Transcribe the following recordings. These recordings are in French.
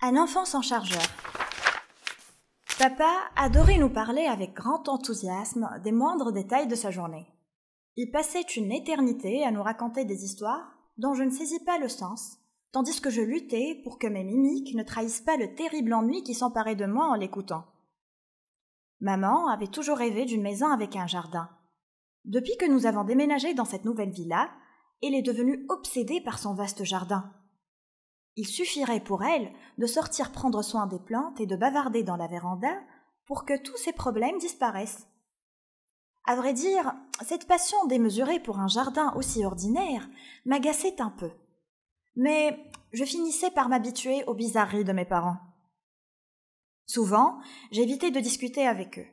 Un enfant sans chargeur. Papa adorait nous parler avec grand enthousiasme des moindres détails de sa journée. Il passait une éternité à nous raconter des histoires dont je ne saisis pas le sens, tandis que je luttais pour que mes mimiques ne trahissent pas le terrible ennui qui s'emparait de moi en l'écoutant. Maman avait toujours rêvé d'une maison avec un jardin. Depuis que nous avons déménagé dans cette nouvelle villa, elle est devenue obsédée par son vaste jardin. Il suffirait pour elle de sortir prendre soin des plantes et de bavarder dans la véranda pour que tous ces problèmes disparaissent. À vrai dire, cette passion démesurée pour un jardin aussi ordinaire m'agaçait un peu. Mais je finissais par m'habituer aux bizarreries de mes parents. Souvent, j'évitais de discuter avec eux.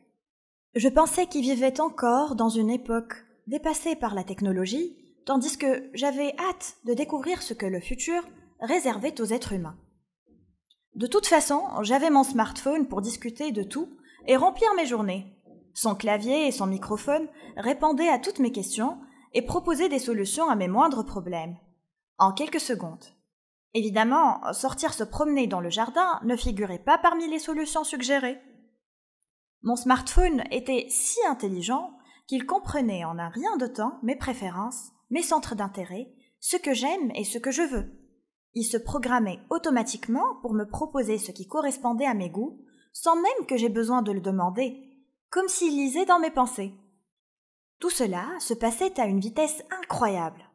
Je pensais qu'ils vivaient encore dans une époque dépassée par la technologie, tandis que j'avais hâte de découvrir ce que le futur réservait aux êtres humains. De toute façon, j'avais mon smartphone pour discuter de tout et remplir mes journées. Son clavier et son microphone répondaient à toutes mes questions et proposaient des solutions à mes moindres problèmes, en quelques secondes. Évidemment, sortir se promener dans le jardin ne figurait pas parmi les solutions suggérées. Mon smartphone était si intelligent qu'il comprenait en un rien de temps mes préférences, mes centres d'intérêt, ce que j'aime et ce que je veux. Il se programmait automatiquement pour me proposer ce qui correspondait à mes goûts, sans même que j'aie besoin de le demander, comme s'il lisait dans mes pensées. Tout cela se passait à une vitesse incroyable.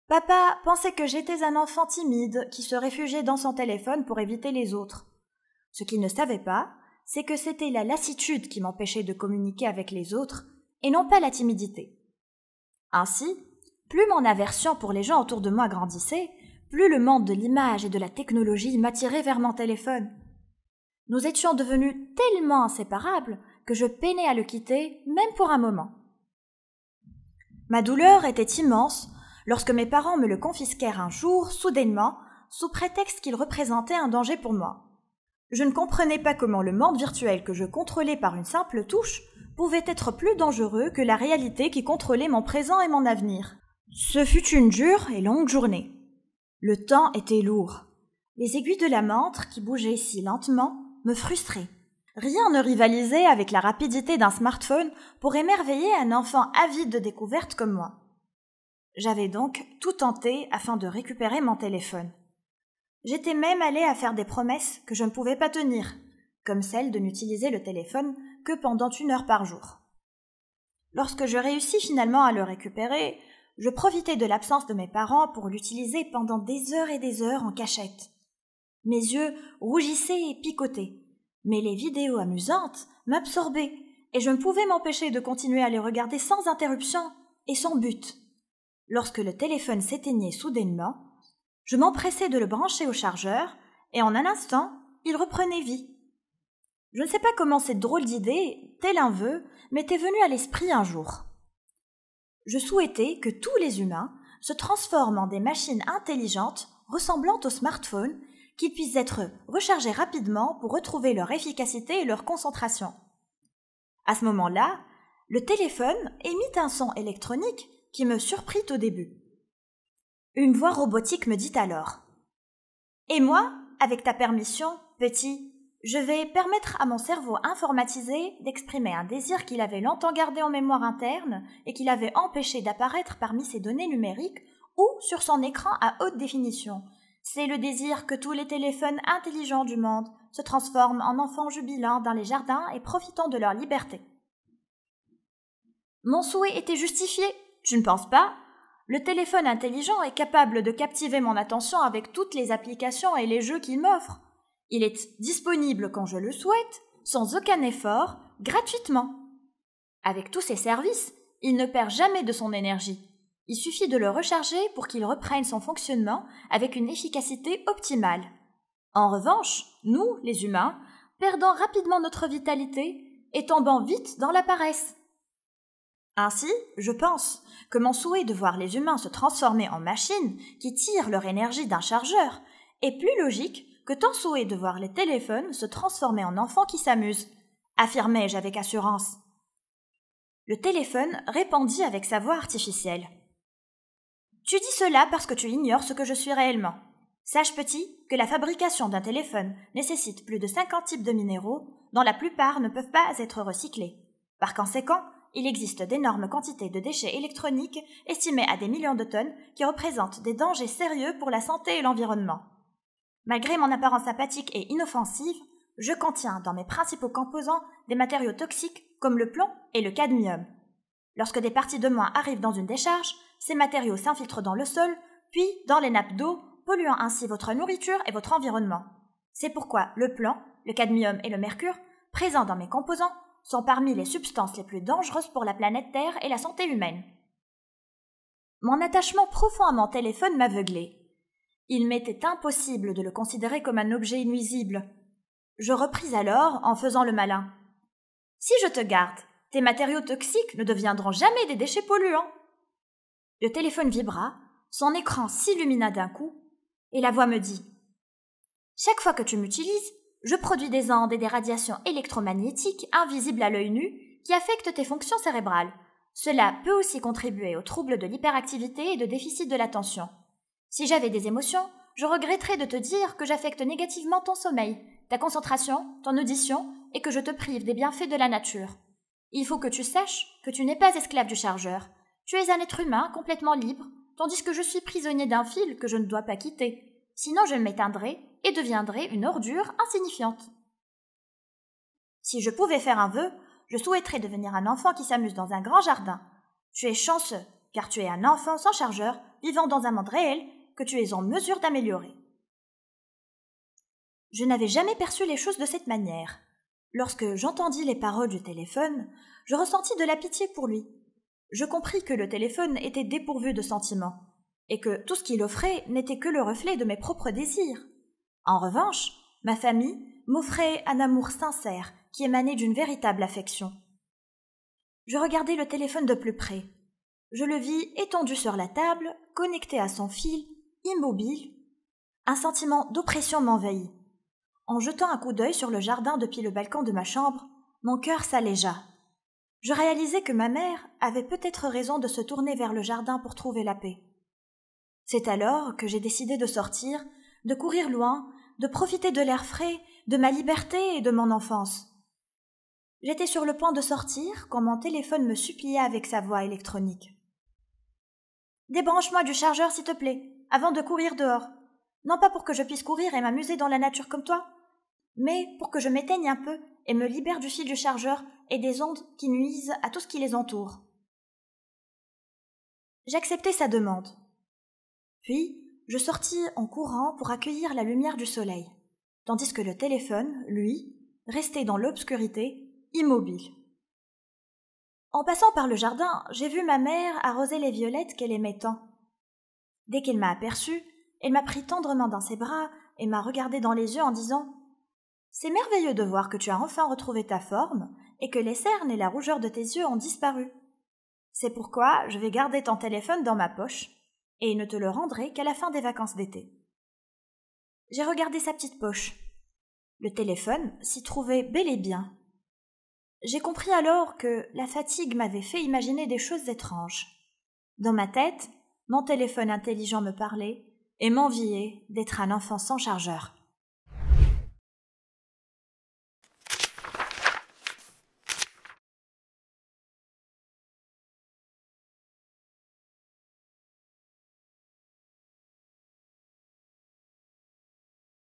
Papa pensait que j'étais un enfant timide qui se réfugiait dans son téléphone pour éviter les autres. Ce qu'il ne savait pas, c'est que c'était la lassitude qui m'empêchait de communiquer avec les autres, et non pas la timidité. Ainsi, plus mon aversion pour les gens autour de moi grandissait, plus le monde de l'image et de la technologie m'attirait vers mon téléphone. Nous étions devenus tellement inséparables que je peinais à le quitter, même pour un moment. Ma douleur était immense lorsque mes parents me le confisquèrent un jour, soudainement, sous prétexte qu'il représentait un danger pour moi. Je ne comprenais pas comment le monde virtuel que je contrôlais par une simple touche pouvait être plus dangereux que la réalité qui contrôlait mon présent et mon avenir. Ce fut une dure et longue journée. Le temps était lourd. Les aiguilles de la montre, qui bougeaient si lentement, me frustraient. Rien ne rivalisait avec la rapidité d'un smartphone pour émerveiller un enfant avide de découvertes comme moi. J'avais donc tout tenté afin de récupérer mon téléphone. J'étais même allée à faire des promesses que je ne pouvais pas tenir, comme celle de n'utiliser le téléphone que pendant 1 heure par jour. Lorsque je réussis finalement à le récupérer, je profitais de l'absence de mes parents pour l'utiliser pendant des heures et des heures en cachette. Mes yeux rougissaient et picotaient, mais les vidéos amusantes m'absorbaient et je ne pouvais m'empêcher de continuer à les regarder sans interruption et sans but. Lorsque le téléphone s'éteignait soudainement, je m'empressais de le brancher au chargeur et en un instant, il reprenait vie. Je ne sais pas comment cette drôle d'idée, tel un vœu, m'était venue à l'esprit un jour. Je souhaitais que tous les humains se transforment en des machines intelligentes ressemblant aux smartphones, qu'ils puissent être rechargés rapidement pour retrouver leur efficacité et leur concentration. À ce moment-là, le téléphone émit un son électronique qui me surprit au début. Une voix robotique me dit alors « Et moi, avec ta permission, petit, je vais permettre à mon cerveau informatisé d'exprimer un désir qu'il avait longtemps gardé en mémoire interne et qu'il avait empêché d'apparaître parmi ses données numériques ou sur son écran à haute définition. C'est le désir que tous les téléphones intelligents du monde se transforment en enfants jubilants dans les jardins et profitant de leur liberté. » Mon souhait était justifié, tu ne penses pas ? Le téléphone intelligent est capable de captiver mon attention avec toutes les applications et les jeux qu'il m'offre. Il est disponible quand je le souhaite, sans aucun effort, gratuitement. Avec tous ces services, il ne perd jamais de son énergie. Il suffit de le recharger pour qu'il reprenne son fonctionnement avec une efficacité optimale. En revanche, nous, les humains, perdons rapidement notre vitalité et tombons vite dans la paresse. Ainsi, je pense que mon souhait de voir les humains se transformer en machines qui tirent leur énergie d'un chargeur est plus logique que ton souhait de voir les téléphones se transformer en enfants qui s'amusent, affirmai-je avec assurance. Le téléphone répondit avec sa voix artificielle. Tu dis cela parce que tu ignores ce que je suis réellement. Sache petit que la fabrication d'un téléphone nécessite plus de 50 types de minéraux, dont la plupart ne peuvent pas être recyclés. Par conséquent, il existe d'énormes quantités de déchets électroniques estimés à des millions de tonnes qui représentent des dangers sérieux pour la santé et l'environnement. Malgré mon apparence sympathique et inoffensive, je contiens dans mes principaux composants des matériaux toxiques comme le plomb et le cadmium. Lorsque des parties de moi arrivent dans une décharge, ces matériaux s'infiltrent dans le sol, puis dans les nappes d'eau, polluant ainsi votre nourriture et votre environnement. C'est pourquoi le plomb, le cadmium et le mercure, présents dans mes composants, sont parmi les substances les plus dangereuses pour la planète Terre et la santé humaine. Mon attachement profond à mon téléphone m'aveuglait. Il m'était impossible de le considérer comme un objet nuisible. Je repris alors en faisant le malin. Si je te garde, tes matériaux toxiques ne deviendront jamais des déchets polluants. Le téléphone vibra, son écran s'illumina d'un coup, et la voix me dit « Chaque fois que tu m'utilises, je produis des ondes et des radiations électromagnétiques invisibles à l'œil nu qui affectent tes fonctions cérébrales. Cela peut aussi contribuer aux troubles de l'hyperactivité et de déficit de l'attention. Si j'avais des émotions, je regretterais de te dire que j'affecte négativement ton sommeil, ta concentration, ton audition et que je te prive des bienfaits de la nature. Il faut que tu saches que tu n'es pas esclave du chargeur. Tu es un être humain complètement libre, tandis que je suis prisonnier d'un fil que je ne dois pas quitter. Sinon je m'éteindrai et deviendrai une ordure insignifiante. Si je pouvais faire un vœu, je souhaiterais devenir un enfant qui s'amuse dans un grand jardin. Tu es chanceux, car tu es un enfant sans chargeur, vivant dans un monde réel que tu es en mesure d'améliorer. » Je n'avais jamais perçu les choses de cette manière. Lorsque j'entendis les paroles du téléphone, je ressentis de la pitié pour lui. Je compris que le téléphone était dépourvu de sentiments, et que tout ce qu'il offrait n'était que le reflet de mes propres désirs. En revanche, ma famille m'offrait un amour sincère qui émanait d'une véritable affection. Je regardai le téléphone de plus près. Je le vis étendu sur la table, connecté à son fil, immobile. Un sentiment d'oppression m'envahit. En jetant un coup d'œil sur le jardin depuis le balcon de ma chambre, mon cœur s'allégea. Je réalisai que ma mère avait peut-être raison de se tourner vers le jardin pour trouver la paix. C'est alors que j'ai décidé de sortir, de courir loin, de profiter de l'air frais, de ma liberté et de mon enfance. J'étais sur le point de sortir quand mon téléphone me supplia avec sa voix électronique. « Débranche-moi du chargeur, s'il te plaît, avant de courir dehors. Non pas pour que je puisse courir et m'amuser dans la nature comme toi, mais pour que je m'éteigne un peu et me libère du fil du chargeur et des ondes qui nuisent à tout ce qui les entoure. » J'acceptai sa demande. Puis, je sortis en courant pour accueillir la lumière du soleil, tandis que le téléphone, lui, restait dans l'obscurité, immobile. En passant par le jardin, j'ai vu ma mère arroser les violettes qu'elle aimait tant. Dès qu'elle m'a aperçue, elle m'a pris tendrement dans ses bras et m'a regardé dans les yeux en disant « C'est merveilleux de voir que tu as enfin retrouvé ta forme et que les cernes et la rougeur de tes yeux ont disparu. C'est pourquoi je vais garder ton téléphone dans ma poche et ne te le rendrai qu'à la fin des vacances d'été. » J'ai regardé sa petite poche. Le téléphone s'y trouvait bel et bien. J'ai compris alors que la fatigue m'avait fait imaginer des choses étranges. Dans ma tête, mon téléphone intelligent me parlait et m'enviait d'être un enfant sans chargeur.